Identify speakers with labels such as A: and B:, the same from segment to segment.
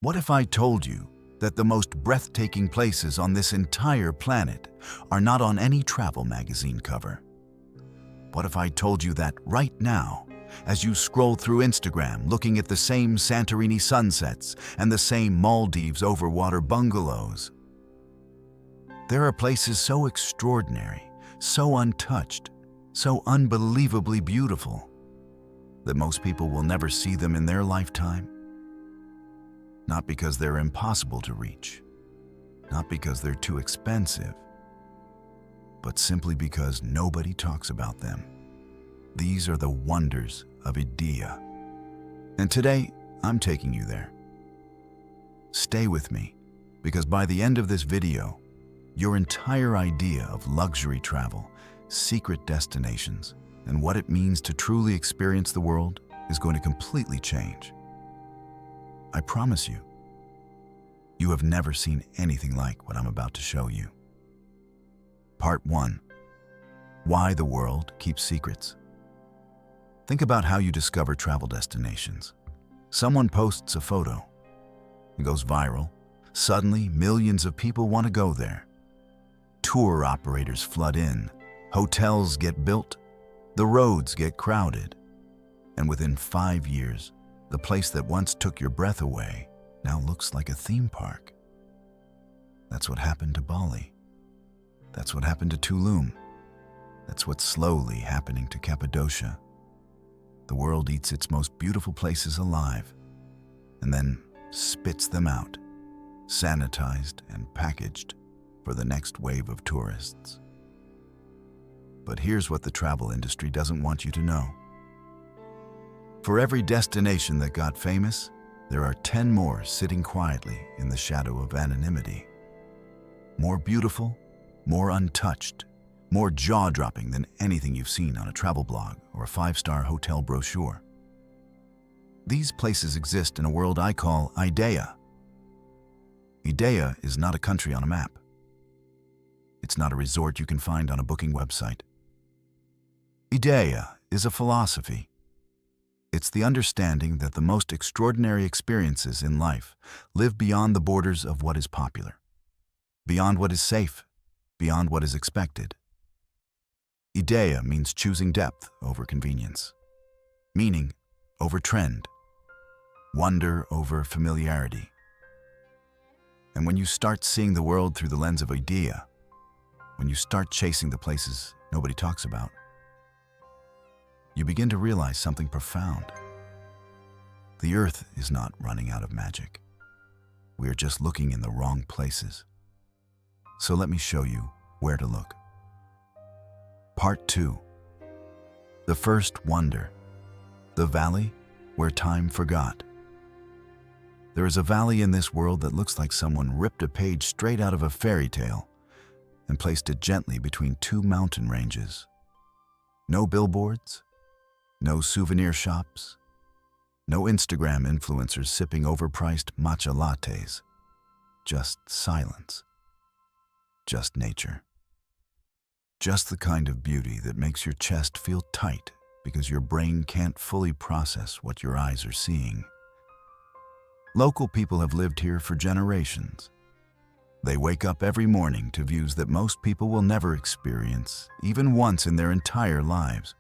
A: What if I told you that the most breathtaking places on this entire planet are not on any travel magazine cover? What if I told you that right now, as you scroll through Instagram looking at the same Santorini sunsets and the same Maldives overwater bungalows, there are places so extraordinary, so untouched, so unbelievably beautiful, that most people will never see them in their lifetime? Not because they're impossible to reach, not because they're too expensive, but simply because nobody talks about them. These are the wonders of IDEYA. And today, I'm taking you there. Stay with me, because by the end of this video, your entire idea of luxury travel, secret destinations, and what it means to truly experience the world is going to completely change. I promise you, you have never seen anything like what I'm about to show you. Part 1. Why the world keeps secrets. Think about how you discover travel destinations. Someone posts a photo. It goes viral. Suddenly, millions of people want to go there. Tour operators flood in. Hotels get built. The roads get crowded. And within 5 years, the place that once took your breath away now looks like a theme park. That's what happened to Bali. That's what happened to Tulum. That's what's slowly happening to Cappadocia. The world eats its most beautiful places alive and then spits them out, sanitized and packaged for the next wave of tourists. But here's what the travel industry doesn't want you to know. For every destination that got famous, there are 10 more sitting quietly in the shadow of anonymity. More beautiful, more untouched, more jaw-dropping than anything you've seen on a travel blog or a 5-star hotel brochure. These places exist in a world I call IDEYA. IDEYA is not a country on a map. It's not a resort you can find on a booking website. IDEYA is a philosophy. It's the understanding that the most extraordinary experiences in life live beyond the borders of what is popular, beyond what is safe, beyond what is expected. IDEYA means choosing depth over convenience, meaning over trend, wonder over familiarity. And when you start seeing the world through the lens of IDEYA, when you start chasing the places nobody talks about, you begin to realize something profound. The earth is not running out of magic. We are just looking in the wrong places. So let me show you where to look. Part 2. The first wonder. The valley where time forgot. There is a valley in this world that looks like someone ripped a page straight out of a fairy tale and placed it gently between 2 mountain ranges. No billboards, no souvenir shops, no Instagram influencers sipping overpriced matcha lattes. Just silence. Just nature. Just the kind of beauty that makes your chest feel tight because your brain can't fully process what your eyes are seeing. Local people have lived here for generations. They wake up every morning to views that most people will never experience, even once in their entire lives.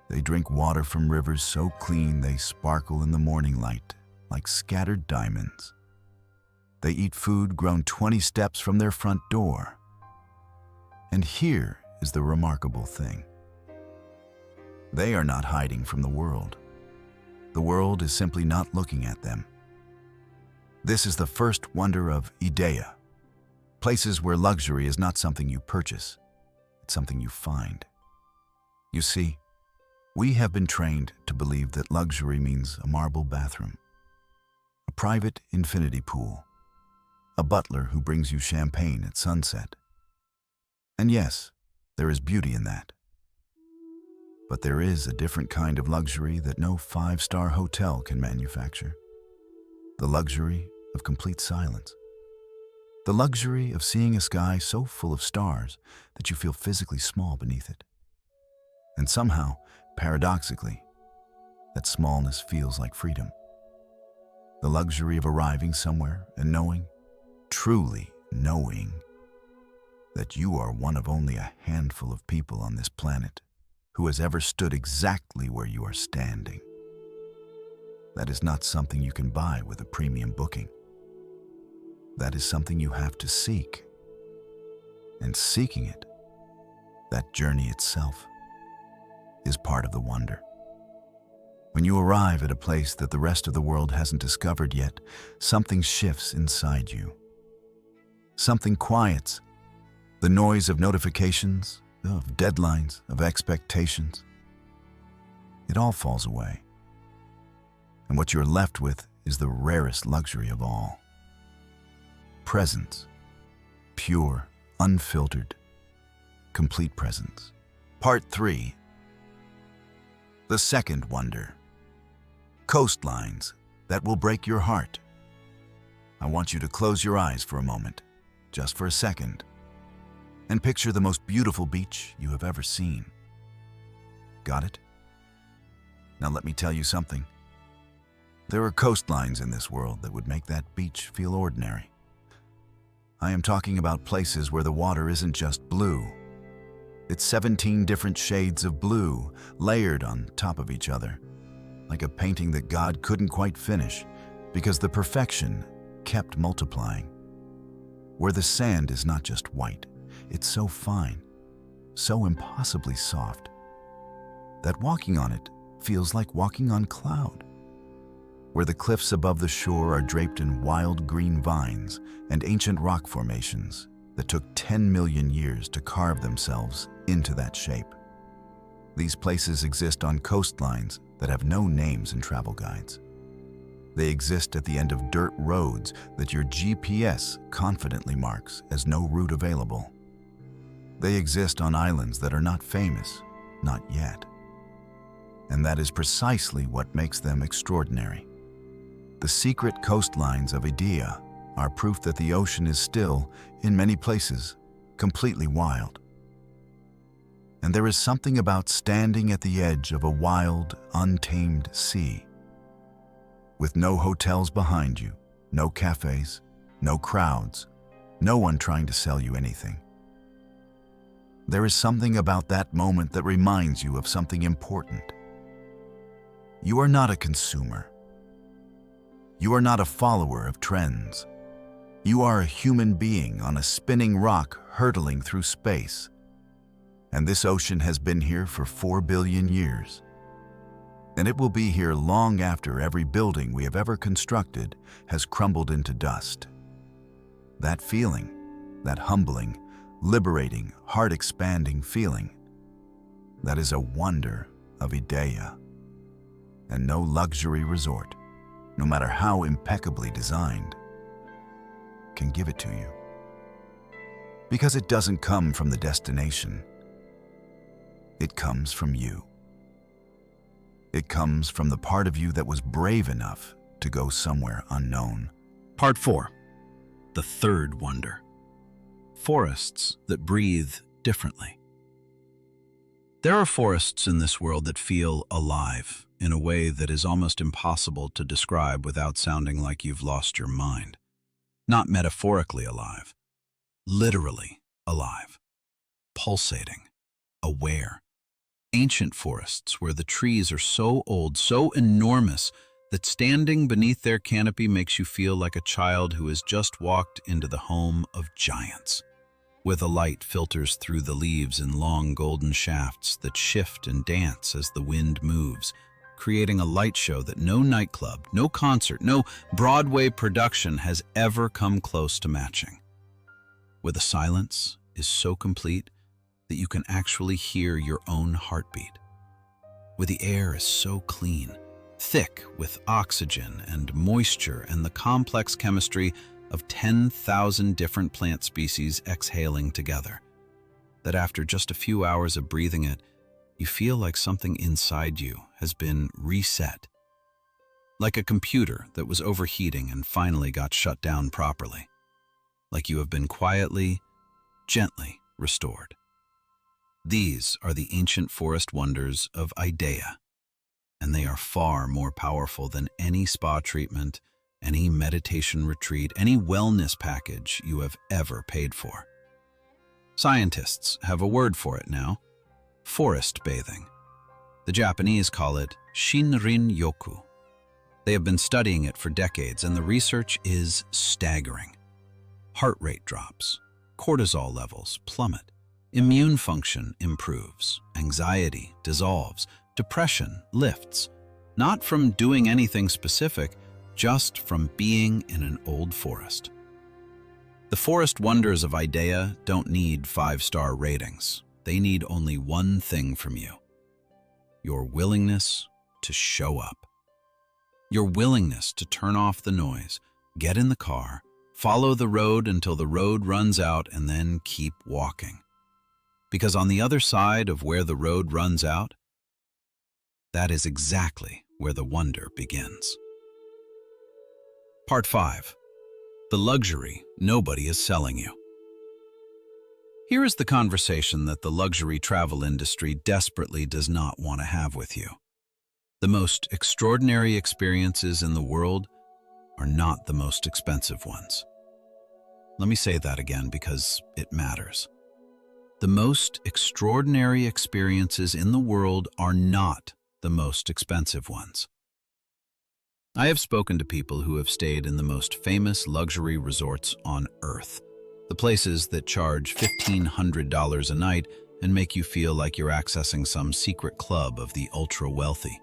A: They drink water from rivers so clean they sparkle in the morning light like scattered diamonds. They eat food grown 20 steps from their front door. And here is the remarkable thing. They are not hiding from the world. The world is simply not looking at them. This is the first wonder of IDEYA. Places where luxury is not something you purchase, it's something you find. You see, we have been trained to believe that luxury means a marble bathroom, a private infinity pool, a butler who brings you champagne at sunset. And yes, there is beauty in that. But there is a different kind of luxury that no 5-star hotel can manufacture. The luxury of complete silence. The luxury of seeing a sky so full of stars that you feel physically small beneath it. And somehow, paradoxically, that smallness feels like freedom. The luxury of arriving somewhere and knowing, truly knowing, that you are one of only a handful of people on this planet who has ever stood exactly where you are standing. That is not something you can buy with a premium booking. That is something you have to seek. And seeking it, that journey itself, is part of the wonder. When you arrive at a place that the rest of the world hasn't discovered yet, something shifts inside you. Something quiets. The noise of notifications, of deadlines, of expectations. It all falls away. And what you're left with is the rarest luxury of all. Presence. Pure, unfiltered, complete presence. Part 3. The second wonder. Coastlines that will break your heart. I want you to close your eyes for a moment, just for a second, and picture the most beautiful beach you have ever seen. Got it? Now let me tell you something. There are coastlines in this world that would make that beach feel ordinary. I am talking about places where the water isn't just blue. It's 17 different shades of blue layered on top of each other, like a painting that God couldn't quite finish because the perfection kept multiplying. Where the sand is not just white, it's so fine, so impossibly soft, that walking on it feels like walking on cloud. Where the cliffs above the shore are draped in wild green vines and ancient rock formations that took 10 million years to carve themselves into that shape. These places exist on coastlines that have no names in travel guides. They exist at the end of dirt roads that your GPS confidently marks as no route available. They exist on islands that are not famous, not yet. And that is precisely what makes them extraordinary. The secret coastlines of IDEYA are proof that the ocean is still, in many places, completely wild. And there is something about standing at the edge of a wild, untamed sea. With no hotels behind you, no cafes, no crowds, no one trying to sell you anything. There is something about that moment that reminds you of something important. You are not a consumer. You are not a follower of trends. You are a human being on a spinning rock hurtling through space. And this ocean has been here for 4 billion years. And it will be here long after every building we have ever constructed has crumbled into dust. That feeling, that humbling, liberating, heart-expanding feeling, that is a wonder of IDEYA. And no luxury resort, no matter how impeccably designed, can give it to you. Because it doesn't come from the destination. It comes from you. It comes from the part of you that was brave enough to go somewhere unknown.
B: Part 4. The third wonder. Forests that breathe differently. There are forests in this world that feel alive in a way that is almost impossible to describe without sounding like you've lost your mind. Not metaphorically alive, literally alive, pulsating, aware. Ancient forests where the trees are so old, so enormous, that standing beneath their canopy makes you feel like a child who has just walked into the home of giants. Where the light filters through the leaves in long golden shafts that shift and dance as the wind moves, creating a light show that no nightclub, no concert, no Broadway production has ever come close to matching. Where the silence is so complete that you can actually hear your own heartbeat. Where the air is so clean, thick with oxygen and moisture and the complex chemistry of 10,000 different plant species exhaling together, that after just a few hours of breathing it, you feel like something inside you has been reset. Like a computer that was overheating and finally got shut down properly. Like you have been quietly, gently restored. These are the ancient forest wonders of IDEYA, and they are far more powerful than any spa treatment, any meditation retreat, any wellness package you have ever paid for. Scientists have a word for it now: forest bathing. The Japanese call it Shinrin-yoku. They have been studying it for decades, and the research is staggering. Heart rate drops, cortisol levels plummet, immune function improves, anxiety dissolves, depression lifts, not from doing anything specific, just from being in an old forest. The forest wonders of IDEYA don't need 5-star ratings. They need only one thing from you: your willingness to show up. Your willingness to turn off the noise, get in the car, follow the road until the road runs out, and then keep walking. Because on the other side of where the road runs out, that is exactly where the wonder begins. Part 5. The luxury nobody is selling you. Here is the conversation that the luxury travel industry desperately does not want to have with you. The most extraordinary experiences in the world are not the most expensive ones. Let me say that again because it matters. The most extraordinary experiences in the world are not the most expensive ones. I have spoken to people who have stayed in the most famous luxury resorts on Earth, the places that charge $1,500 a night and make you feel like you're accessing some secret club of the ultra-wealthy.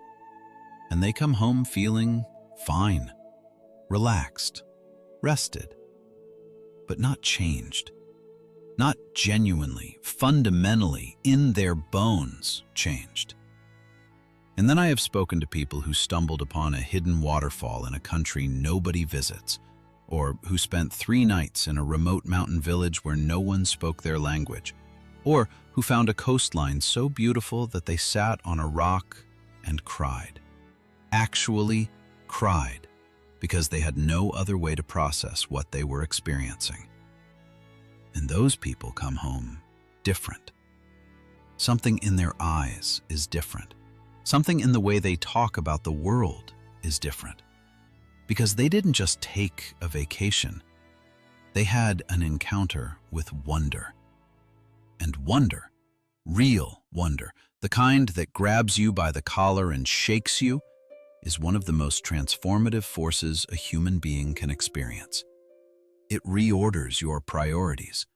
B: And they come home feeling fine, relaxed, rested, but not changed. Not genuinely, fundamentally, in their bones changed. And then I have spoken to people who stumbled upon a hidden waterfall in a country nobody visits, or who spent 3 nights in a remote mountain village where no one spoke their language, or who found a coastline so beautiful that they sat on a rock and cried. Actually cried, because they had no other way to process what they were experiencing. And those people come home different. Something in their eyes is different. Something in the way they talk about the world is different. Because they didn't just take a vacation. They had an encounter with wonder. And wonder, real wonder, the kind that grabs you by the collar and shakes you, is one of the most transformative forces a human being can experience. It reorders your priorities.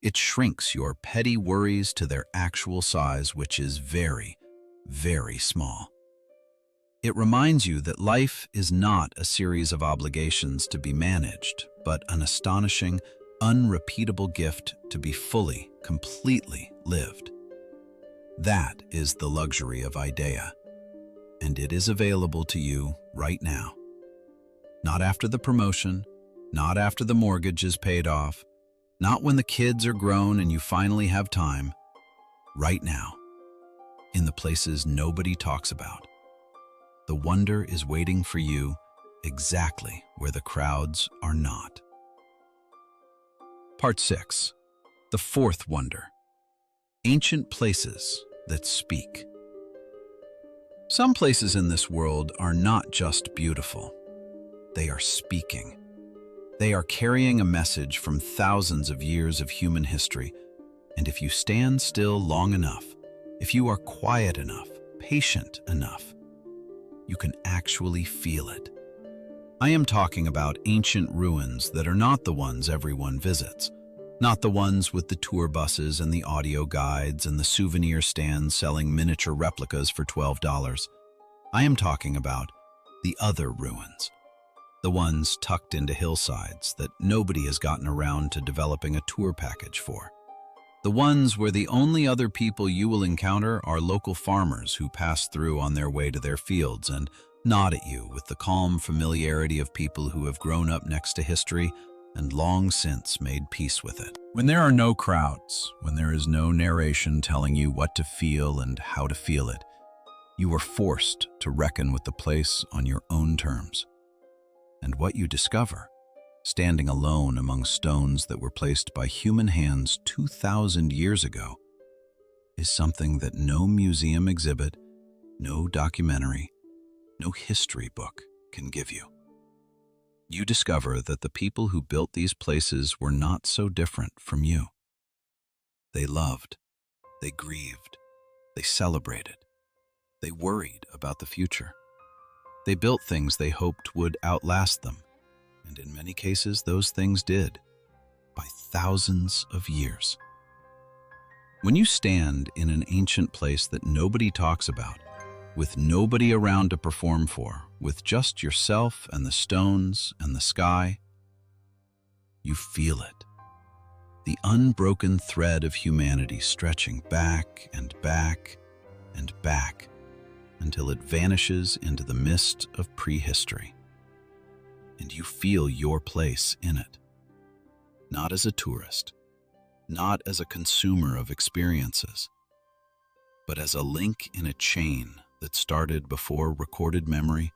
B: It shrinks your petty worries to their actual size, which is very, very small. It reminds you that life is not a series of obligations to be managed, but an astonishing, unrepeatable gift to be fully, completely lived. That is the luxury of IDEYA, and it is available to you right now. Not after the promotion, not after the mortgage is paid off, not when the kids are grown and you finally have time. Right now, in the places nobody talks about. The wonder is waiting for you exactly where the crowds are not. Part 6. The fourth wonder. Ancient places that speak. Some places in this world are not just beautiful. They are speaking. They are carrying a message from thousands of years of human history. And if you stand still long enough, if you are quiet enough, patient enough, you can actually feel it. I am talking about ancient ruins that are not the ones everyone visits, not the ones with the tour buses and the audio guides and the souvenir stands selling miniature replicas for $12. I am talking about the other ruins, the ones tucked into hillsides that nobody has gotten around to developing a tour package for. The ones where the only other people you will encounter are local farmers who pass through on their way to their fields and nod at you with the calm familiarity of people who have grown up next to history and long since made peace with it. When there are no crowds, when there is no narration telling you what to feel and how to feel it, you are forced to reckon with the place on your own terms. And what you discover, standing alone among stones that were placed by human hands 2,000 years ago, is something that no museum exhibit, no documentary, no history book can give you. you discover that the people who built these places were not so different from you. They loved, they grieved, they celebrated, they worried about the future. They built things they hoped would outlast them, and in many cases those things did, by thousands of years. When you stand in an ancient place that nobody talks about, with nobody around to perform for, with just yourself and the stones and the sky, you feel it. The unbroken thread of humanity stretching back and back and back until it vanishes into the mist of prehistory. And you feel your place in it, not as a tourist, not as a consumer of experiences, but as a link in a chain that started before recorded memory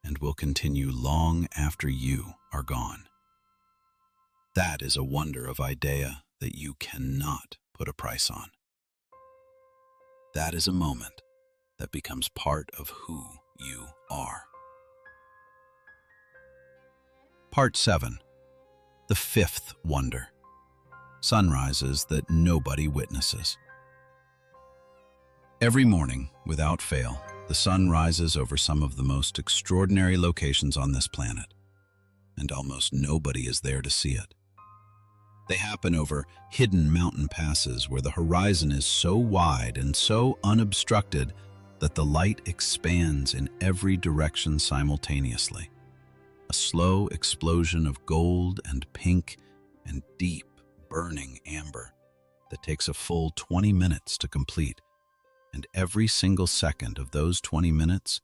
B: and will continue long after you are gone. That is a wonder of IDEYA that you cannot put a price on. That is a moment that becomes part of who you are. Part 7. The fifth wonder. Sunrises that nobody witnesses. Every morning, without fail, the sun rises over some of the most extraordinary locations on this planet, and almost nobody is there to see it. They happen over hidden mountain passes where the horizon is so wide and so unobstructed that the light expands in every direction simultaneously. A slow explosion of gold and pink and deep, burning amber that takes a full 20 minutes to complete, and every single second of those 20 minutes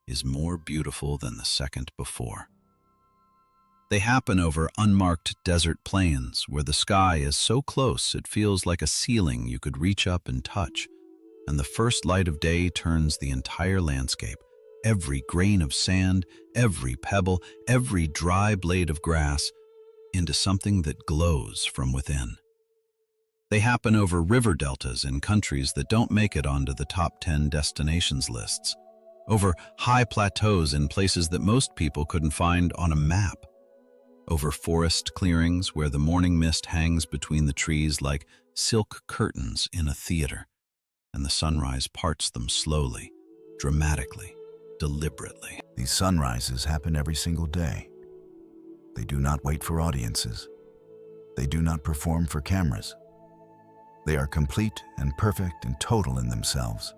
B: is more beautiful than the second before. They happen over unmarked desert plains where the sky is so close it feels like a ceiling you could reach up and touch, and the first light of day turns the entire landscape, every grain of sand, every pebble, every dry blade of grass, into something that glows from within. They happen over river deltas in countries that don't make it onto the top 10 destinations lists, over high plateaus in places that most people couldn't find on a map, over forest clearings where the morning mist hangs between the trees like silk curtains in a theater, and the sunrise parts them slowly, dramatically, deliberately.
A: These sunrises happen every single day. They do not wait for audiences. They do not perform for cameras. They are complete and perfect and total in themselves,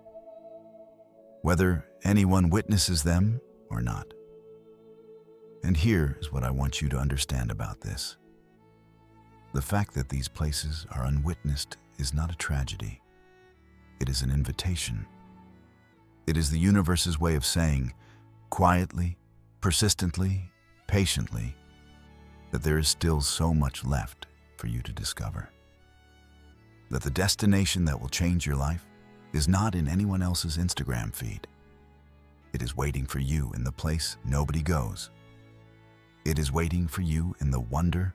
A: whether anyone witnesses them or not. And here is what I want you to understand about this. The fact that these places are unwitnessed is not a tragedy. It is an invitation. It is the universe's way of saying, quietly, persistently, patiently, that there is still so much left for you to discover. That the destination that will change your life is not in anyone else's Instagram feed. It is waiting for you in the place nobody goes. It is waiting for you in the wonder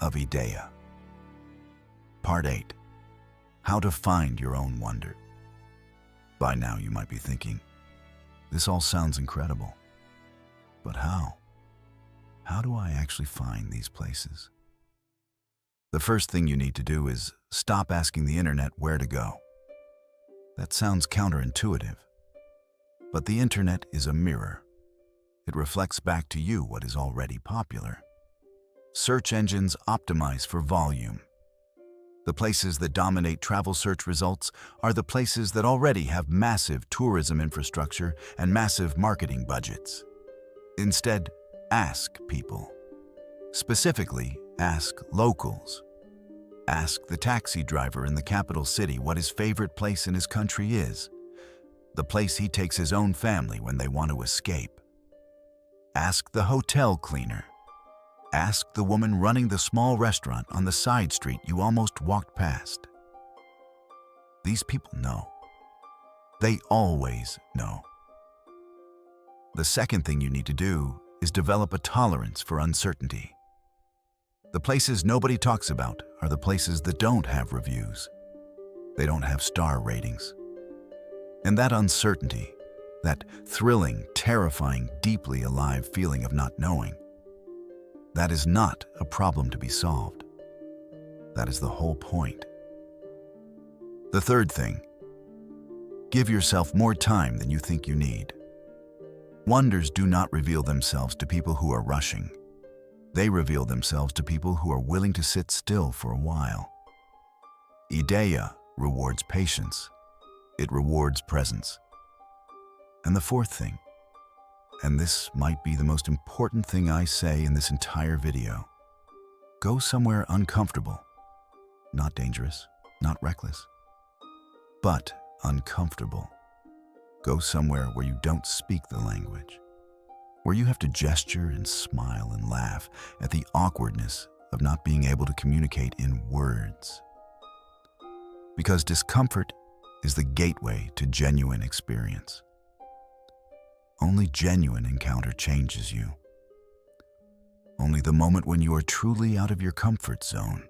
A: of IDEYA. Part 8. How to find your own wonder. By now you might be thinking, this all sounds incredible, but how? How do I actually find these places? The first thing you need to do is stop asking the internet where to go. That sounds counterintuitive, but the internet is a mirror. It reflects back to you what is already popular. Search engines optimize for volume. The places that dominate travel search results are the places that already have massive tourism infrastructure and massive marketing budgets. Instead, ask people. Specifically, ask locals. Ask the taxi driver in the capital city what his favorite place in his country is, the place he takes his own family when they want to escape. Ask the hotel cleaner. Ask the woman running the small restaurant on the side street you almost walked past. These people know. They always know. The second thing you need to do is develop a tolerance for uncertainty. The places nobody talks about are the places that don't have reviews. They don't have star ratings. And that uncertainty, that thrilling, terrifying, deeply alive feeling of not knowing, That is not a problem to be solved. That is the whole point. The third thing, give yourself more time than you think you need. Wonders do not reveal themselves to people who are rushing. They reveal themselves to people who are willing to sit still for a while. IDEYA rewards patience. It rewards presence. And the fourth thing, and this might be the most important thing I say in this entire video, go somewhere uncomfortable. Not dangerous, not reckless, but uncomfortable. Go somewhere where you don't speak the language, where you have to gesture and smile and laugh at the awkwardness of not being able to communicate in words. Because discomfort is the gateway to genuine experience. Only genuine encounter changes you. Only the moment when you are truly out of your comfort zone,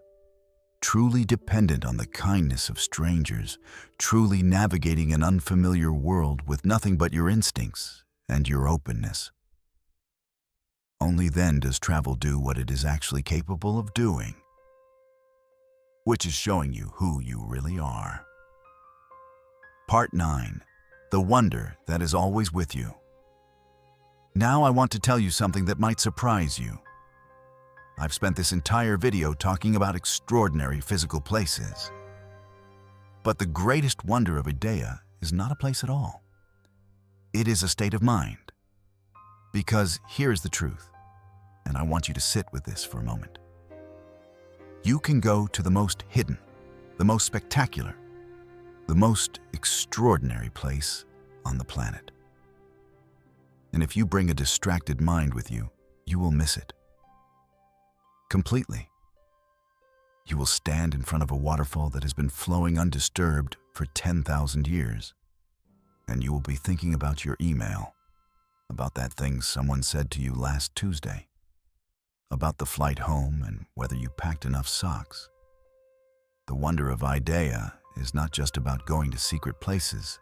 A: truly dependent on the kindness of strangers, truly navigating an unfamiliar world with nothing but your instincts and your openness. Only then does travel do what it is actually capable of doing, which is showing you who you really are. Part 9. The wonder that is always with you. Now I want to tell you something that might surprise you. I've spent this entire video talking about extraordinary physical places. But the greatest wonder of IDEYA is not a place at all. It is a state of mind. Because here's the truth, and I want you to sit with this for a moment. You can go to the most hidden, the most spectacular, the most extraordinary place on the planet. And if you bring a distracted mind with you, you will miss it. Completely. You will stand in front of a waterfall that has been flowing undisturbed for 10,000 years, and you will be thinking about your email, about that thing someone said to you last Tuesday, about the flight home and whether you packed enough socks. The wonder of IDEYA is not just about going to secret places.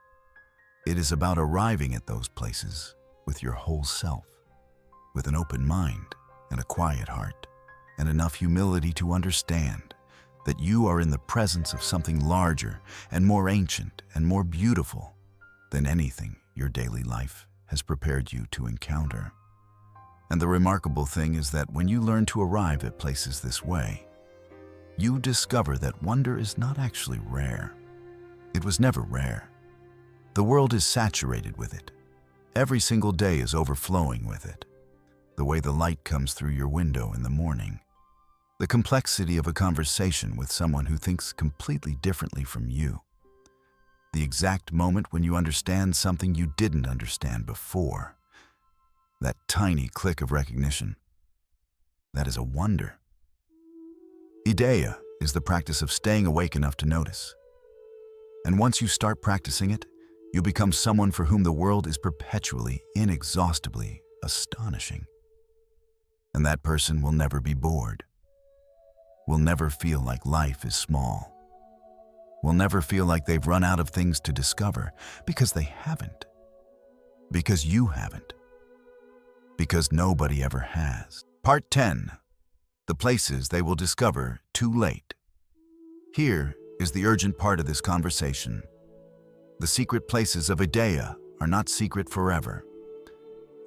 A: It is about arriving at those places with your whole self, with an open mind and a quiet heart, and enough humility to understand that you are in the presence of something larger and more ancient and more beautiful than anything your daily life has prepared you to encounter. And the remarkable thing is that when you learn to arrive at places this way, you discover that wonder is not actually rare. It was never rare. The world is saturated with it. Every single day is overflowing with it. The way the light comes through your window in the morning, the complexity of a conversation with someone who thinks completely differently from you, the exact moment when you understand something you didn't understand before, that tiny click of recognition. That is a wonder. IDEYA is the practice of staying awake enough to notice. And once you start practicing it, you become someone for whom the world is perpetually, inexhaustibly astonishing. And that person will never be bored, will never feel like life is small, will never feel like they've run out of things to discover, because they haven't, because you haven't, because nobody ever has. Part 10. The places they will discover too late. Here is the urgent part of this conversation. The secret places of IDEYA are not secret forever.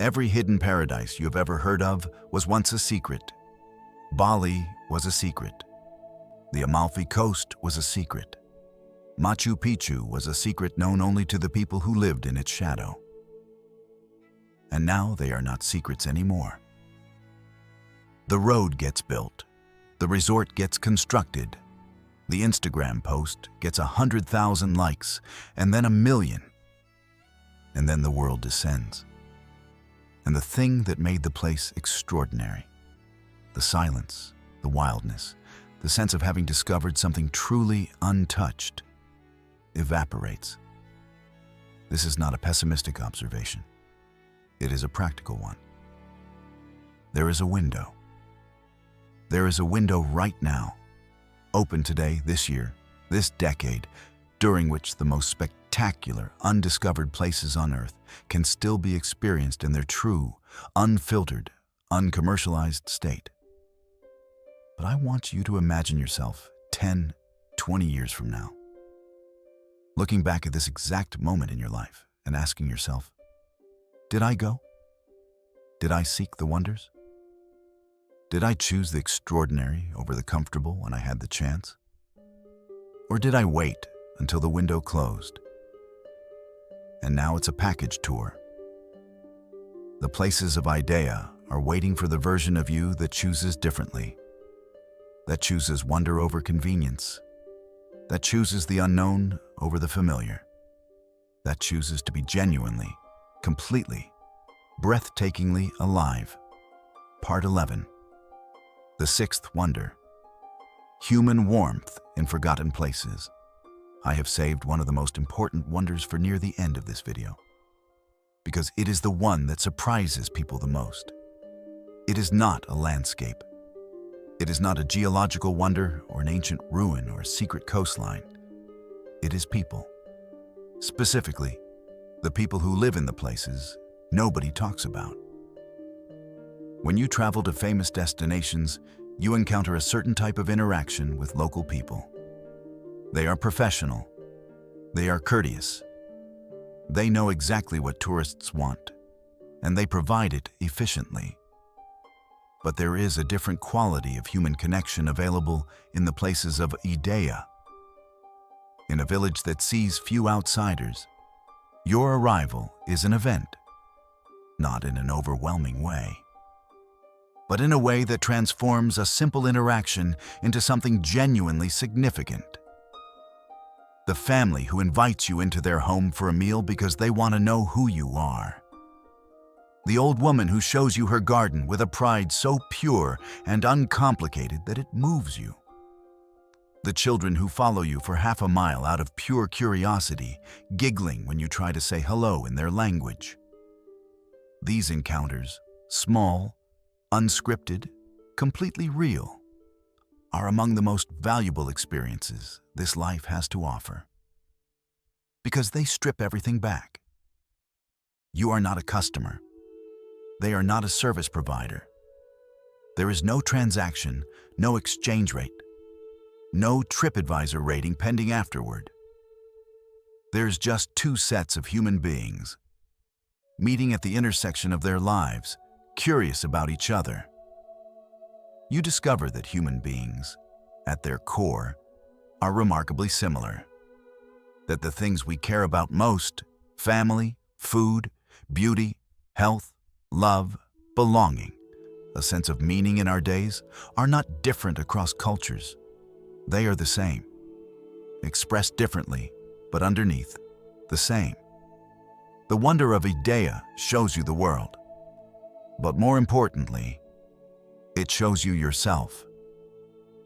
A: Every hidden paradise you have ever heard of was once a secret. Bali was a secret. The Amalfi Coast was a secret. Machu Picchu was a secret known only to the people who lived in its shadow. And now they are not secrets anymore. The road gets built. The resort gets constructed. The Instagram post gets 100,000 likes, and then 1 million. And then the world descends. And the thing that made the place extraordinary, the silence, the wildness, the sense of having discovered something truly untouched, evaporates. This is not a pessimistic observation. It is a practical one. There is a window. There is a window right now, open today, this year, this decade, during which the most spectacular, undiscovered places on Earth can still be experienced in their true, unfiltered, uncommercialized state. but I want you to imagine yourself 10, 20 years from now, looking back at this exact moment in your life and asking yourself, did I go? Did I seek the wonders? Did I choose the extraordinary over the comfortable when I had the chance? Or did I wait until the window closed? And now it's a package tour. The places of IDEYA are waiting for the version of you that chooses differently, that chooses wonder over convenience, that chooses the unknown over the familiar, that chooses to be genuinely, completely, breathtakingly alive. Part 11. The sixth wonder. Human warmth in forgotten places. I have saved one of the most important wonders for near the end of this video, because it is the one that surprises people the most. It is not a landscape. It is not a geological wonder or an ancient ruin or a secret coastline. It is people. Specifically, the people who live in the places nobody talks about. When you travel to famous destinations, you encounter a certain type of interaction with local people. They are professional. They are courteous. They know exactly what tourists want, and they provide it efficiently. But there is a different quality of human connection available in the places of IDEYA. In a village that sees few outsiders, your arrival is an event, not in an overwhelming way, but in a way that transforms a simple interaction into something genuinely significant. The family who invites you into their home for a meal because they want to know who you are. The old woman who shows you her garden with a pride so pure and uncomplicated that it moves you. The children who follow you for half a mile out of pure curiosity, giggling when you try to say hello in their language. These encounters, small, unscripted, completely real, are among the most valuable experiences this life has to offer. Because they strip everything back. You are not a customer. They are not a service provider. There is no transaction, no exchange rate, no TripAdvisor rating pending afterward. There's just two sets of human beings, meeting at the intersection of their lives, curious about each other. You discover that human beings, at their core, are remarkably similar. That the things we care about most, family, food, beauty, health, love, belonging, a sense of meaning in our days, are not different across cultures. They are the same, expressed differently, but underneath, the same. The wonder of IDEYA shows you the world. But more importantly, it shows you yourself,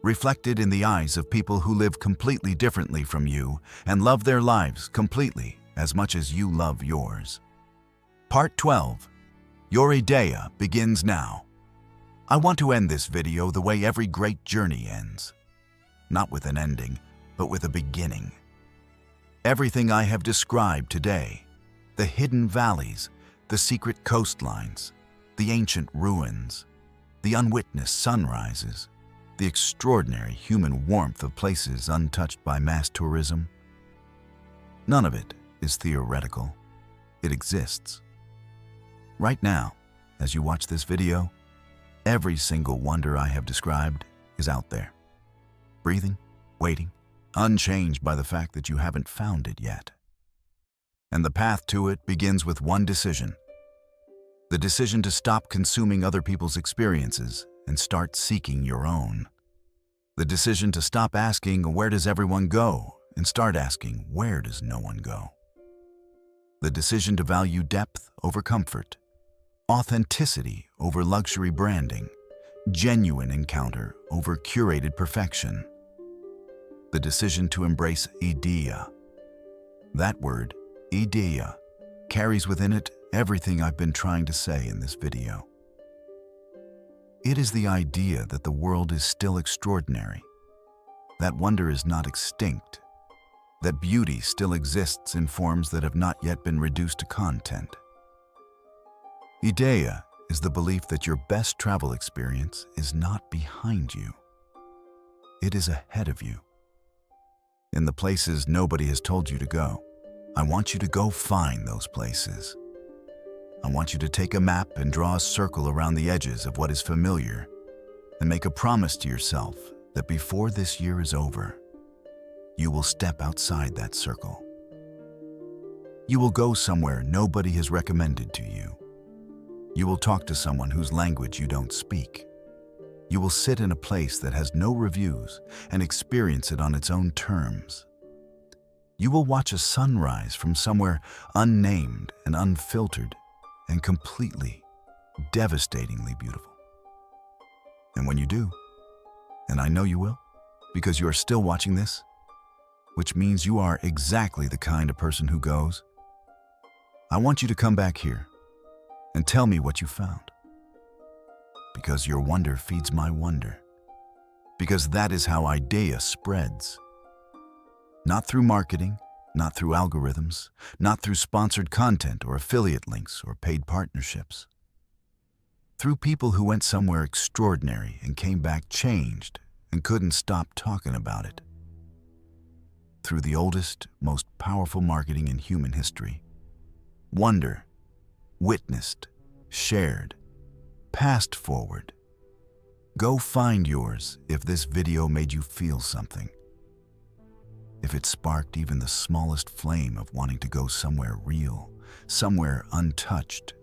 A: reflected in the eyes of people who live completely differently from you and love their lives completely as much as you love yours. Part 12. Your IDEYA begins now. I want to end this video the way every great journey ends. Not with an ending, but with a beginning. Everything I have described today, the hidden valleys, the secret coastlines, the ancient ruins, the unwitnessed sunrises, the extraordinary human warmth of places untouched by mass tourism. None of it is theoretical. It exists. Right now, as you watch this video, every single wonder I have described is out there, breathing, waiting, unchanged by the fact that you haven't found it yet. And the path to it begins with one decision. The decision to stop consuming other people's experiences and start seeking your own. The decision to stop asking, where does everyone go, and start asking, where does no one go? The decision to value depth over comfort, authenticity over luxury branding, genuine encounter over curated perfection. The decision to embrace IDEYA. That word, IDEYA, carries within it everything I've been trying to say in this video. It is the idea that the world is still extraordinary, that wonder is not extinct, that beauty still exists in forms that have not yet been reduced to content. IDEYA is the belief that your best travel experience is not behind you, It is ahead of you. In the places nobody has told you to go. I want you to go find those places. I want you to take a map and draw a circle around the edges of what is familiar and make a promise to yourself that before this year is over, you will step outside that circle. You will go somewhere nobody has recommended to you. You will talk to someone whose language you don't speak. You will sit in a place that has no reviews and experience it on its own terms. You will watch a sunrise from somewhere unnamed and unfiltered and completely, devastatingly beautiful. And when you do, and I know you will, because you are still watching this, which means you are exactly the kind of person who goes, I want you to come back here and tell me what you found. Because your wonder feeds my wonder. Because that is how IDEYA spreads. Not through marketing, not through algorithms, not through sponsored content or affiliate links or paid partnerships. Through people who went somewhere extraordinary and came back changed and couldn't stop talking about it. Through the oldest, most powerful marketing in human history. Wonder, witnessed, shared, passed forward. Go find yours if this video made you feel something. If it sparked even the smallest flame of wanting to go somewhere real, somewhere untouched,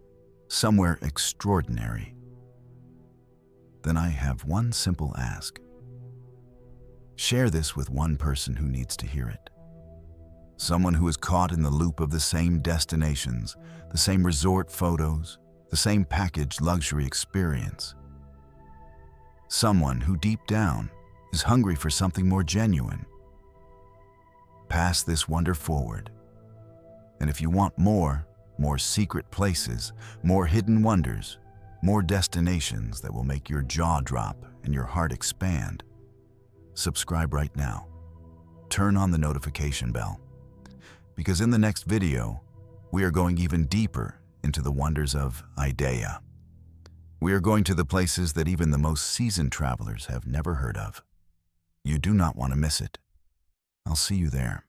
A: somewhere extraordinary, then I have one simple ask. Share this with one person who needs to hear it. Someone who is caught in the loop of the same destinations, the same resort photos, the same packaged luxury experience. Someone who deep down is hungry for something more genuine. Pass this wonder forward. And if you want more secret places, more hidden wonders, more destinations that will make your jaw drop and your heart expand, subscribe right now. Turn on the notification bell. Because in the next video, we are going even deeper into the wonders of IDEYA. We are going to the places that even the most seasoned travelers have never heard of. You do not want to miss it. I'll see you there.